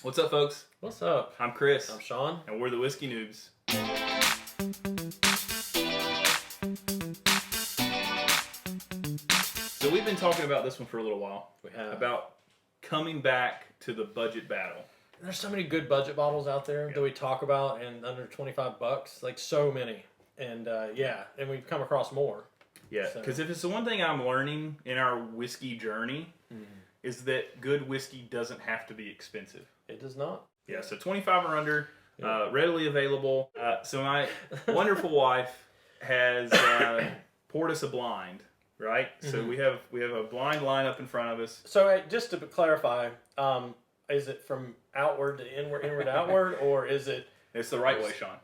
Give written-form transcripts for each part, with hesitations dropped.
What's up, folks? What's up? I'm Chris. I'm Sean. And we're the Whiskey Noobs. So we've been talking about this one for a little while. We have. About coming back to the budget battle. There's so many good budget bottles out there that we talk about and under $25. Like so many. And and we've come across more. Yeah, because if it's the one thing I'm learning in our whiskey journey is that good whiskey doesn't have to be expensive. It does not. Yeah, so 25 or under, readily available. So my wonderful wife has poured us a blind, right? So we have a blind line up in front of us. So just to clarify, is it from outward to inward to outward, or is it? It's the right way, Sean.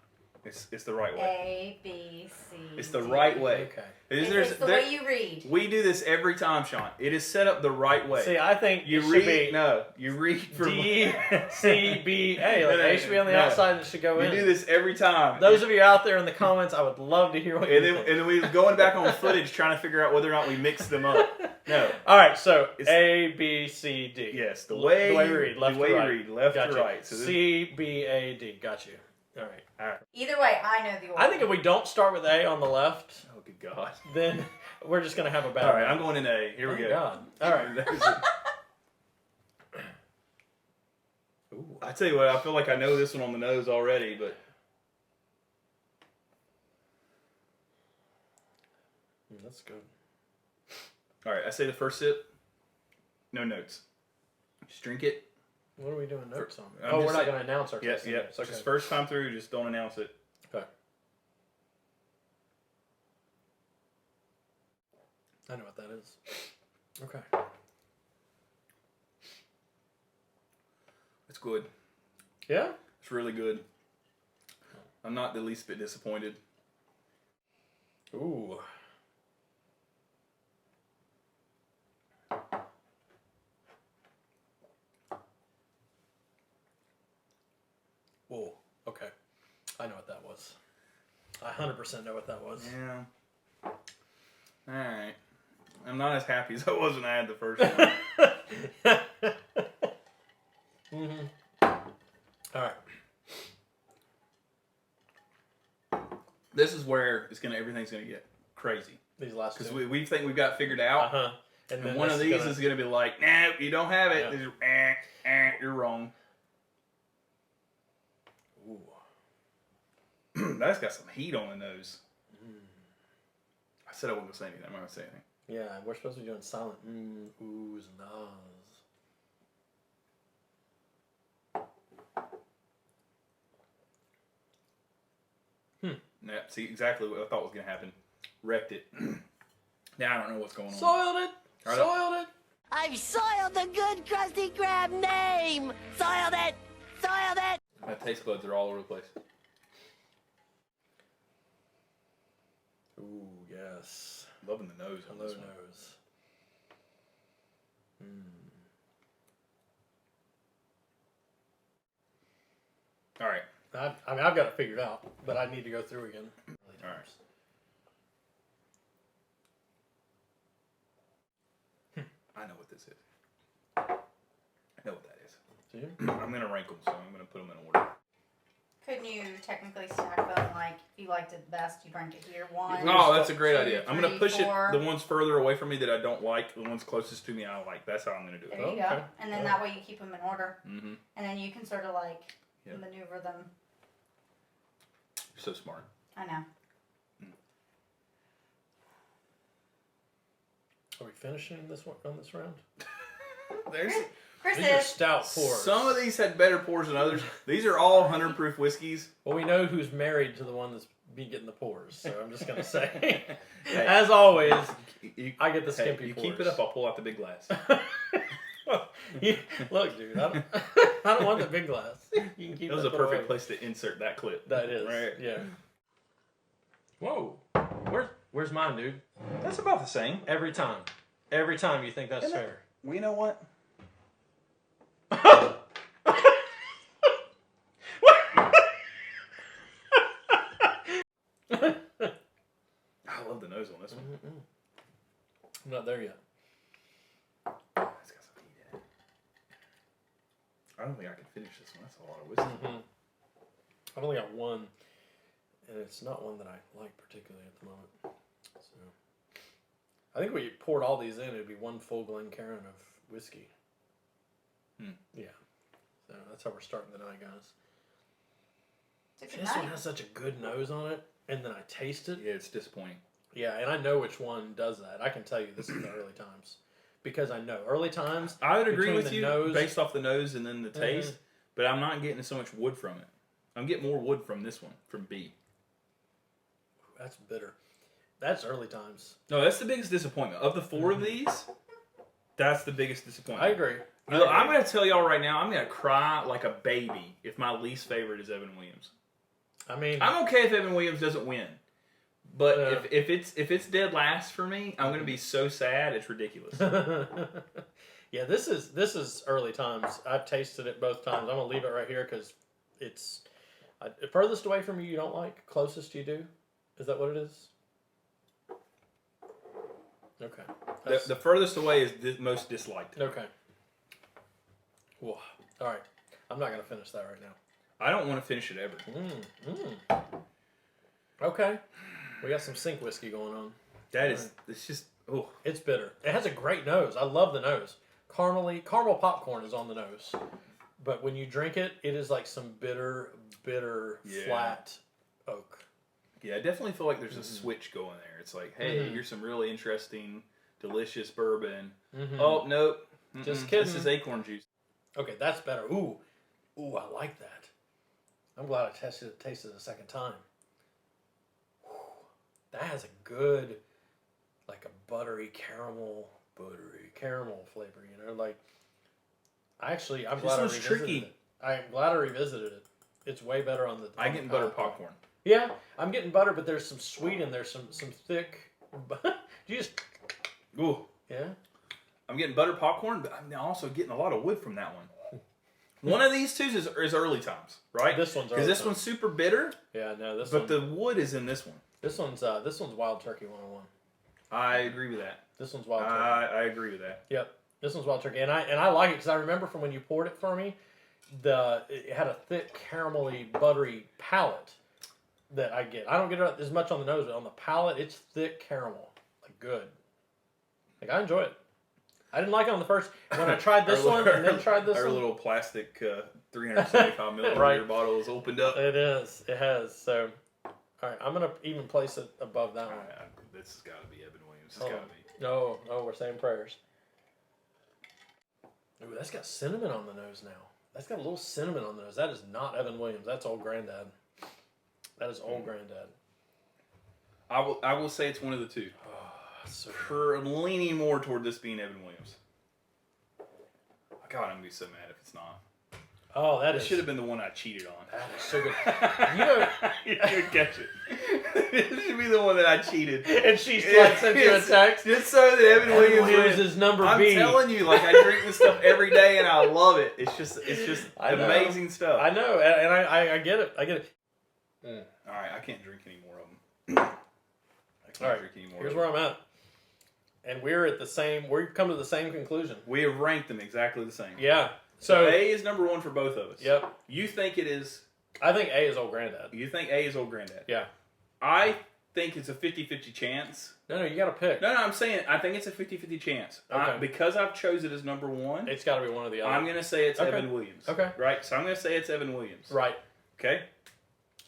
It's the right way. A, B, C, It's the D. right way. Okay. It's the way you read. We do this every time, Sean. It is set up the right way. See, I think you it read. should be You read from D, C, B, A. Like A should be on the outside, and it should go in. We do this every time. Those of you out there in the comments, I would love to hear what you think. And then we going back on footage trying to figure out whether or not we mixed them up. No. All right, so A, B, C, D. Yes, the way we read, left to right. You read, left Gotcha. to right. So C, B, A, D. Got you. All right. Either way, I know the order. I think if we don't start with A on the left, oh, good God. then we're just going to have a bad All right, I'm going in A. Here we go. God. All right. Ooh, I tell you what, I feel like I know this one on the nose already, but... That's good. All right, I say the first sip. No notes. Just drink it. What are we doing notes on? I'm We're not going to announce our Yes, tasting yeah. notes. Okay. Just first time through, just don't announce it. Okay. I know what that is. Okay. It's good. Yeah? It's really good. I'm not the least bit disappointed. Ooh. Whoa. Okay. I know what that was. I 100% know what that was. Yeah. All right. I'm not as happy as I was when I had the first one. All right. This is where everything's gonna get crazy. These last two. Because we think we've got figured out. Uh-huh. And one of these is gonna be like, nah, you don't have it. Yeah. You're wrong. Ooh. That's got some heat on the nose. I said I wasn't gonna say anything. I'm not gonna say anything. Yeah, we're supposed to be doing silent oohs and ahs. Yeah, see exactly what I thought was gonna happen. Wrecked it. Now I don't know what's going on. Soiled it. Right Soiled it. I've soiled the good Krusty Krab name! Soiled it! Soiled it! My taste buds are all over the place. Ooh, yes. Loving the nose on Hello, this one. nose. All right. I mean, I've got it figured out, but I need to go through again. All right. I know what this is. I know what that is. Do you? I'm going to rank them, so I'm going to put them in order. Couldn't you technically stack them, like, if you liked it best, you rank it here? One. Oh, that's a great 2, idea. I'm going to 3, push 4. it, the ones further away from me that I don't like, the ones closest to me I like. That's how I'm going to do it. There you Okay. go. And then that way you keep them in order. Mm-hmm. And then you can sort of, like, Yep. maneuver them. You're so smart. I know. Are we finishing this one on this round? There's Chris These are is. stout pours. some of these had better pours than others. These are all 100 proof whiskeys. Well, we know who's married to the one that's be getting the pours, so I'm just gonna say, Hey. as always, You, I get the hey, skimpy you pours. keep it up, I'll pull out the big glass. Look, dude, I don't want the big glass. You can keep That was a put away. perfect place to insert that clip. That is, Right. yeah. Whoa, where's mine, dude? That's about the same. Every time you think that's Isn't it? fair. Well, you know what? I love the nose on this one. I'm not there yet. It's got some heat in it. I don't think I could finish this one. That's a lot of whiskey. Mm-hmm. I've only got one, and it's not one that I like particularly at the moment. So, I think we poured all these in, it'd be one full Glencairn of whiskey. Yeah. So that's how we're starting the night, guys. This one has such a good nose on it, and then I taste it. Yeah, it's disappointing. Yeah, and I know which one does that. I can tell you this is the early times. Because I know. Early times, I would agree with the you nose, based off the nose and then the taste, but I'm not getting so much wood from it. I'm getting more wood from this one, from B. That's bitter. That's early times. No, that's the biggest disappointment. Of the four of these, that's the biggest disappointment. I agree. I'm going to tell y'all right now, I'm going to cry like a baby if my least favorite is Evan Williams. I mean, I'm okay if Evan Williams doesn't win. But if it's dead last for me, I'm going to be so sad, it's ridiculous. Yeah, this is early times. I've tasted it both times. I'm going to leave it right here because it's furthest away from you don't like, closest you do. Is that what it is? Okay. The furthest away is the most disliked. Okay. Whoa. All right. I'm not going to finish that right now. I don't want to finish it ever. Okay. We got some sink whiskey going on. It's just, oh. It's bitter. It has a great nose. I love the nose. Caramel popcorn is on the nose. But when you drink it, it is like some bitter, flat oak. Yeah, I definitely feel like there's a switch going there. It's like, hey, here's some really interesting, delicious bourbon. Oh, nope. Just kidding. This is acorn juice. Okay, that's better. Ooh, I like that. I'm glad I tasted it a second time. That has a good, like a buttery caramel flavor, you know? Like, I'm glad I revisited it. I'm glad I revisited it. It's way better on the... I'm getting butter popcorn. Yeah, I'm getting butter, but there's some sweet in there, some thick... you just... Ooh. Yeah? I'm getting butter popcorn, but I'm also getting a lot of wood from that one. One of these two is early times, right? This one's early because this times. one's super bitter. Yeah, no, this but the wood is in this one. This one's Wild Turkey 101. I agree with that. This one's Wild Turkey. I agree with that. Yep, this one's Wild Turkey, and I like it because I remember from when you poured it for me, it had a thick caramelly buttery palate that I get. I don't get it as much on the nose, but on the palate, it's thick caramel, like good. Like I enjoy it. I didn't like it on the first. When I tried this one and then tried this one. Our little plastic 375 milliliter bottle is opened up. It is. It has. So, all right. I'm going to even place it above that one. This has got to be Evan Williams. It's got to be. No, we're saying prayers. Ooh, that's got cinnamon on the nose now. That's got a little cinnamon on the nose. That is not Evan Williams. That's Old Granddad. That is Old Granddad. I will say it's one of the two. So I'm leaning more toward this being Evan Williams. God, I'm going to be so mad if it's not. Oh, that should have been the one I cheated on. That is so good. You know, you could catch it. It should be the one that I cheated. And she sent you a text. Just so that Evan Williams is number I'm B. telling you, like I drink this stuff every day and I love it. It's just amazing stuff. I know, and I get it. I get it. All right, I can't drink any more of them. All right, here's where I'm at. And we've come to the same conclusion. We have ranked them exactly the same. Yeah. So A is number one for both of us. Yep. You think it is... I think A is Old Granddad. You think A is Old Granddad? Yeah. I think it's a 50-50 chance. No, you got to pick. No, I'm saying I think it's a 50-50 chance. Okay. Because I've chosen it as number one. It's got to be one of the other. I'm going to say it's Evan Williams. Okay. Right? So I'm going to say it's Evan Williams. Right. Okay?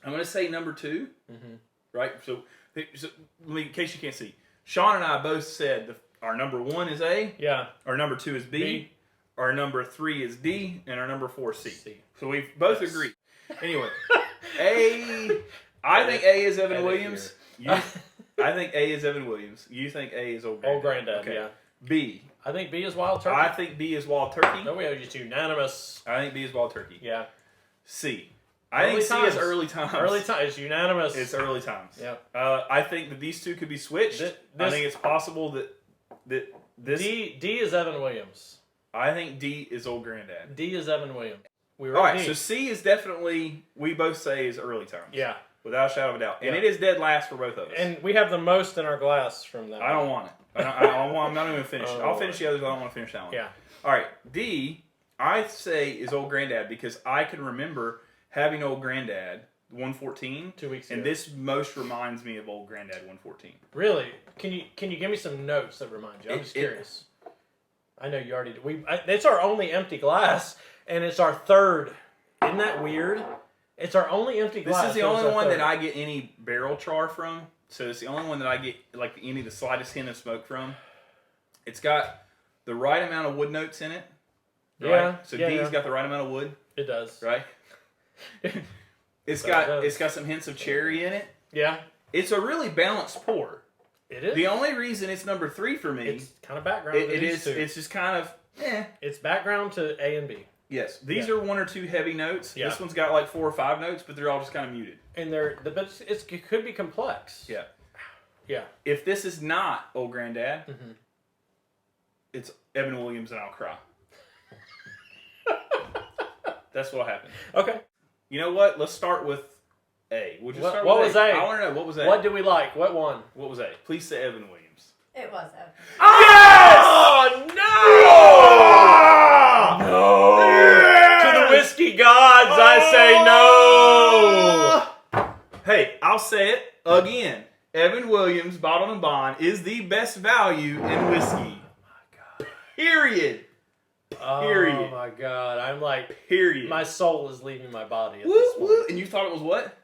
I'm going to say number two. Mm-hmm. Right? So in case you can't see, Sean and I both said our number one is A. Yeah. Our number two is B. Our number 3 is D, and our number 4 is C. So we've both agreed. Anyway, I think A is Evan Williams. I think A is Evan Williams. You think A is Old Granddad. Old Granddad, okay. yeah. B. I think B is Wild Turkey. I think B is Wild Turkey. No, we have just unanimous. I think B is Wild Turkey. Yeah. C. I think C is Early Times. Early Times. It's unanimous. It's Early Times. Yep. I think that these two could be switched. I think it's possible that this... D is Evan Williams. I think D is Old Granddad. D is Evan Williams. All right, so C is definitely, we both say is Early Times. Yeah. Without a shadow of a doubt. And yeah. it is dead last for both of us. And we have the most in our glass from that. I don't want it. I'm not even going to finish it. I'll finish the others, but I don't want to finish that one. Yeah. All right, D, I say is Old Granddad because I can remember having Old Granddad 114 2 weeks ago. and this most reminds me of Old Granddad 114. Really? Can you give me some notes that remind you? I'm just curious. I know you already do. It's our only empty glass, and it's our third. Isn't that weird? It's our only empty glass. This is the only one that I get any barrel char from. So it's the only one that I get like any the slightest hint of smoke from. It's got the right amount of wood notes in it. Right? Yeah. So D's got the right amount of wood. It does. Right. It's got some hints of cherry in it. Yeah. It's a really balanced pour. It is. The only reason it's number 3 for me. It's kind of background. It is. It's just kind of. It's background to A and B. Yes, these are 1 or 2 heavy notes. Yeah. This one's got like 4 or 5 notes, but they're all just kind of muted. And it could be complex. Yeah. Yeah. If this is not Old Granddad, it's Evan Williams and I'll cry. That's what'll happen. Okay. You know what? Let's start with A. We'll just start what with was A? I want to know what was A. What do we like? What one? What was A? Please say Evan Williams. It was Evan. Yes! Oh no! No! To the whiskey gods, I say no. Hey, I'll say it again. Evan Williams, bottled and bond, is the best value in whiskey. Oh my god. Period. Oh my god. I'm like, Period. my soul is leaving my body at Whoop, this point. whoop. And you thought it was what?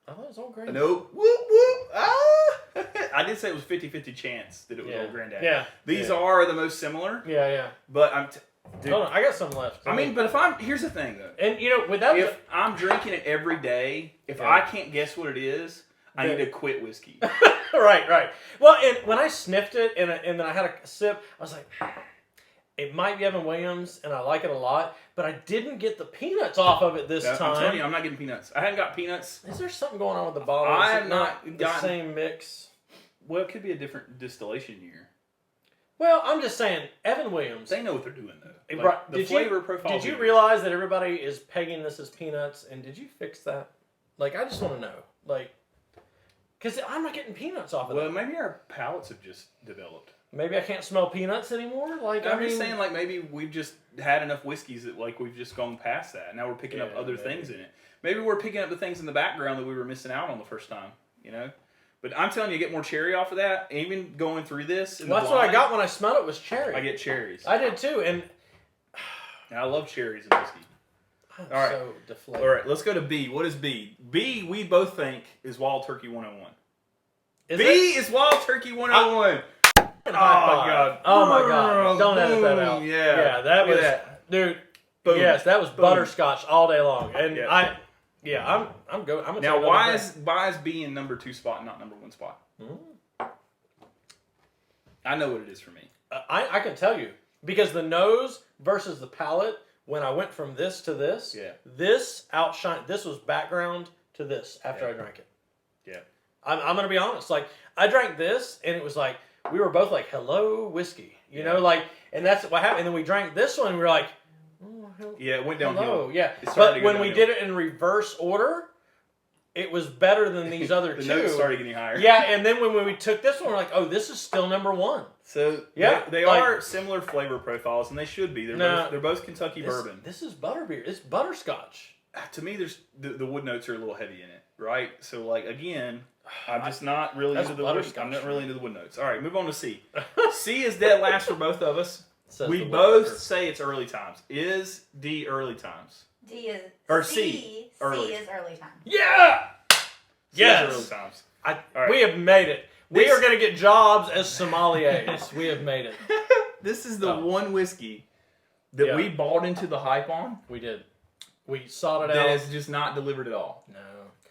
I thought it was Old Granddad. Nope. Whoop, whoop. Ah. I did say it was 50-50 chance that it was Old Granddad. Yeah. These are the most similar. Yeah, yeah. But dude, Hold on, I got some left. but here's the thing though. And you know, without If I'm drinking it every day, if I can't guess what it is, I need to quit whiskey. right. Well, and when I sniffed it and then I had a sip, I was like, it might be Evan Williams, and I like it a lot, but I didn't get the peanuts off of it this time. I'm telling you, I'm not getting peanuts. I hadn't got peanuts. Is there something going on with the bottle? I Is have it not the gotten- same mix. Well, it could be a different distillation year. Well, I'm just saying, Evan Williams. They know what they're doing though. Like, Right. the flavor profile. Did you realize that everybody is pegging this as peanuts, and did you fix that? Like, I just want to know, like, because I'm not getting peanuts off of it. Well, maybe our palates have just developed. Maybe I can't smell peanuts anymore. Like, I'm just saying, like maybe we've just had enough whiskeys that like we've just gone past that. Now we're picking up other things in it. Maybe we're picking up the things in the background that we were missing out on the first time. You know. But I'm telling you, get more cherry off of that. Even going through this. Well, that's what I got when I smelled it was cherry. I get cherries. I did too, and I love cherries in whiskey. I'm All right. so deflated. All right, let's go to B. What is B? B, we both think, is Wild Turkey 101. Is B it? is Wild Turkey 101. Oh my god! Oh my god! Don't edit that out. Yeah, that look was, at dude. Boom. Yes, that was Boom. butterscotch all day long, and Yeah. I'm going. I'm gonna Now, take why another is B in number 2 spot, not number 1 spot? drink. I know what it is for me. I can tell you because the nose versus the palate. When I went from this to this, this outshine. This was background to this after I drank it. Yeah. I'm gonna be honest. Like I drank this, and it was like we were both like, "Hello, whiskey," you know, like, and that's what happened. And then we drank this one, and we were like, "Oh, Yeah, it went downhill. hello, yeah." It started to But go when we downhill. did it in reverse order, it was better than these other the two. notes started getting higher. Yeah, and then when we took this one, we're like, "Oh, this is still number 1." So Yeah, they like- are similar flavor profiles, and they should be. They're both Kentucky bourbon. This is butterbeer. It's butterscotch. To me, there's the wood notes are a little heavy in it, right? So like again, I'm just not really That's into the wood. butterscotch. I'm not really into the wood notes. All right, move on to C. C is dead last for both of us. Says We the both woodpecker. say it's early times. Is D early times? D is Or C. C, early. C is early time. Yeah. C Yes. is early times. I, right. We have made it. We This- are going to get jobs as sommeliers. We have made it. This is the Oh. one whiskey that Yeah. we bought into the hype on We did. We sought it that out. has just not delivered at all. No.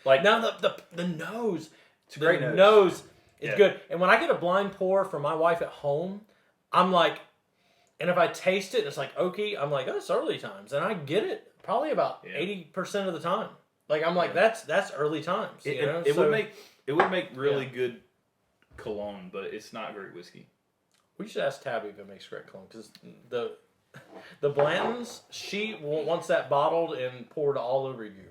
Like Now the nose. It's a great the nose. nose is Yeah. good. And when I get a blind pour for my wife at home, I'm like, and if I taste it, it's like oaky. I'm like, oh, it's early times, and I get it probably about 80% of the time. Like I'm like, that's early times. It, You know? it So would make really good cologne, but it's not great whiskey. we should ask Tabby if it makes great cologne because the Blantons, she wants that bottled and poured all over you.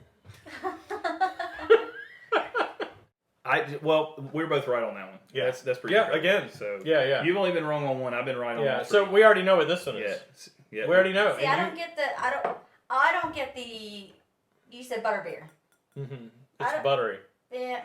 Well, we're both right on that one. Yeah. That's pretty. Yeah, great. again. So Yeah. You've only been wrong on one. I've been right on. Yeah. all So three. we already know what this one Yeah. is. Yeah. We already know. See, I don't get the. I don't get the. You said butterbeer. Mm-hmm. I It's don't- buttery. Yeah.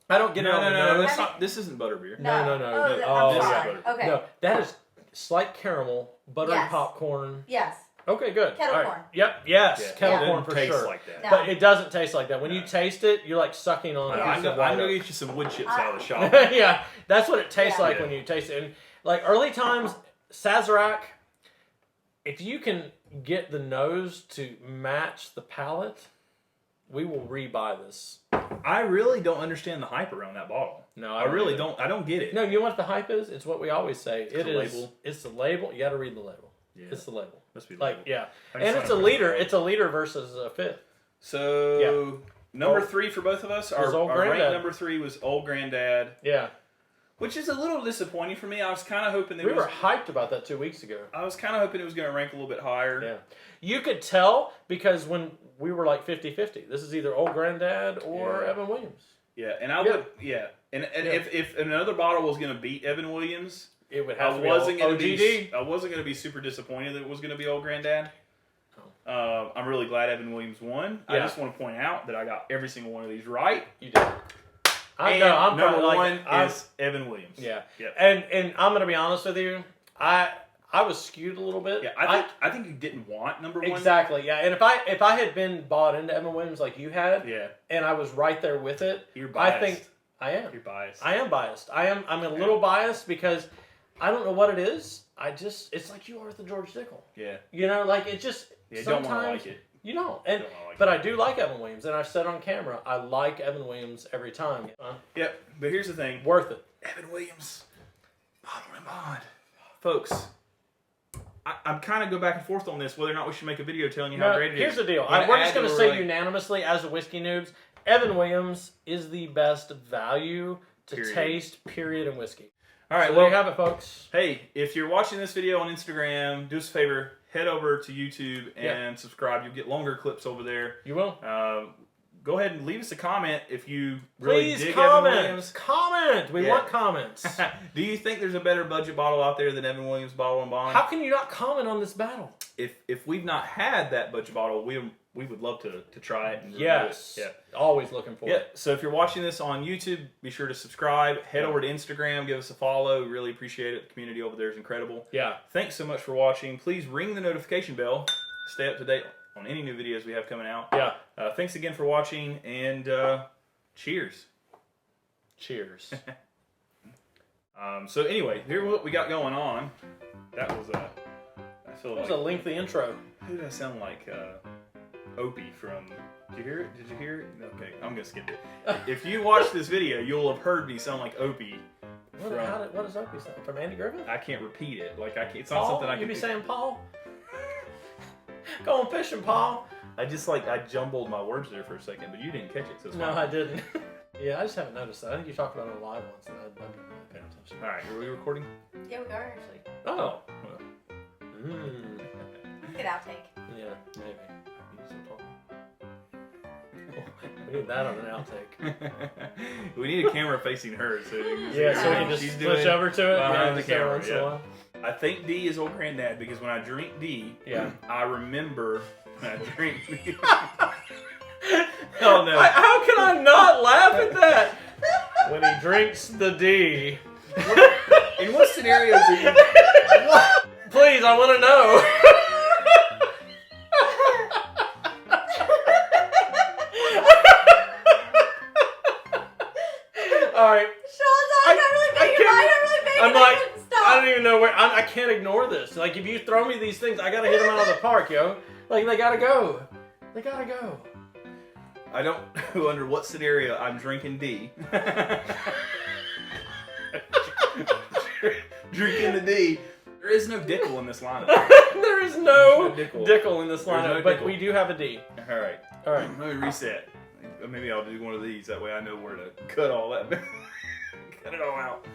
I don't get it. No, on no, the no, nose. that's not, this isn't butterbeer. No. Oh, Oh, I'm sorry. yeah. Okay. No, that is slight caramel, buttery Yes. popcorn. Yes. Okay, good. Kettle All right. corn. Yep. Yes. Yeah. Kettle It corn doesn't for taste sure. like that. No. But it doesn't taste like that. When you taste it, you're like sucking on. I'm a gonna get you some wood chips out of the shop. Yeah, that's what it tastes Yeah. like Yeah. when you taste it. And like early times, Sazerac, if you can get the nose to match the palate, we will rebuy this. I really don't understand the hype around that bottle. No, I really don't. I don't get it. No, you know what the hype is? It's what we always say. It the is. label. It's the label. You got to read the label. Yeah. It's the label. Must be Like label. yeah, I just and it's a wanna- liter. It's a liter versus a fifth. So number Old- 3 for both of us. was Our Old ranked Granddad. number 3 was Old Granddad, Yeah, which is a little disappointing for me. I was kind of hoping we were hyped about that 2 weeks ago. I was kind of hoping it was going to rank a little bit higher. Yeah, you could tell because when we were like 50-50, this is either Old Granddad or Yeah. Evan Williams. Yeah, and I Yeah. would. Yeah, and Yeah. if another bottle was going to beat Evan Williams, It would I have to be wasn't going to OGD. be. I wasn't going to be super disappointed that it was going to be Old Granddad. I'm really glad Evan Williams won. I Yeah. just want to point out that I got every single one of these right. You did. I And know. I'm number probably one like, is Evan Williams. yeah. Yep. And I'm gonna be honest with you. I was skewed a little bit. Yeah, I think you didn't want number one. Exactly. Yeah. And if I had been bought into Evan Williams like you had, Yeah, and I was right there with it, you're I biased. think I am. You're biased. I am biased. I'm a little biased because I don't know what it is. It's like you are with the George Dickel. Yeah, You know, like it just you don't sometimes want to like it. you don't. And Don't wanna like but it. I do like Evan Williams, and I've said on camera I like Evan Williams every time. Yep, but here's the thing. Worth it. Evan Williams, bottle and bond, folks. I'm kind of go back and forth on this whether or not we should make a video telling you how No, great it is. here's the deal. I'm We're just going to say like, unanimously as the whiskey noobs, Evan Williams is the best value to Period. taste, period, in whiskey. All right, So well, there you have it, folks. hey, if you're watching this video on Instagram, do us a favor, head over to YouTube and subscribe. You'll get longer clips over there. You will. Go ahead and leave us a comment if you really Please dig comment. Evan Williams. Comment. We Yeah. want comments. Do you think there's a better budget bottle out there than Evan Williams Bottle and Bond? How can you not comment on this battle? If we've not had that budget bottle, we would love to try it. And review Yes. it. Yeah. Always looking for Yeah, it. so if you're watching this on YouTube, be sure to subscribe. Head over to Instagram, give us a follow. Really appreciate it. The community over there is incredible. Yeah. Thanks so much for watching. Please ring the notification bell. Stay up to date on any new videos we have coming out. Yeah. Thanks again for watching, and cheers. Cheers. So anyway, here's what we got going on. That was I feel That was like a lengthy intro. who did I sound like? Opie from. Did you hear it? Did you hear it? Okay, I'm gonna skip it. If you watch this video, you'll have heard me sound like Opie. What does Opie sound? From Andy Griffith? I can't repeat it. Like it's not Paul? something I You can. be saying Paul? Going fishing, Paul. I jumbled my words there for a second, but you didn't catch it. So it's No, fine. I didn't. Yeah, I just haven't noticed that. I think you talked about it live once, and I didn't really pay attention. All right, are we recording? Yeah, we are actually. Oh. Well, Mm. Good outtake. Yeah, maybe. you still talking? We need that on an outtake. We need a camera facing her, so you can see Yeah, so we what can just she's switch doing over to it. behind Yeah, the just every camera. once in a Yeah. while. I think D is Old Granddad because when I drink D, Yeah. I remember when I drink D. Oh no! How can I not laugh at that? When he drinks the D. In what scenarios do you? Please, I want to know. All right. Sean's I got really big. can't- I got really big. I'm and I like, couldn't stop. I don't even know where. I can't ignore this. Like, if you throw me these things, I gotta hit them out of the park, yo. Like, they gotta go. They gotta go. I don't know under what scenario I'm drinking D. Drinking the D. There is no Dickel in this lineup. There is no There's no Dickel in this There's lineup, no but Dickel. we do have a D. All right. All right. Let me reset. Maybe I'll do one of these. That way I know where to cut all that. Cut it all out.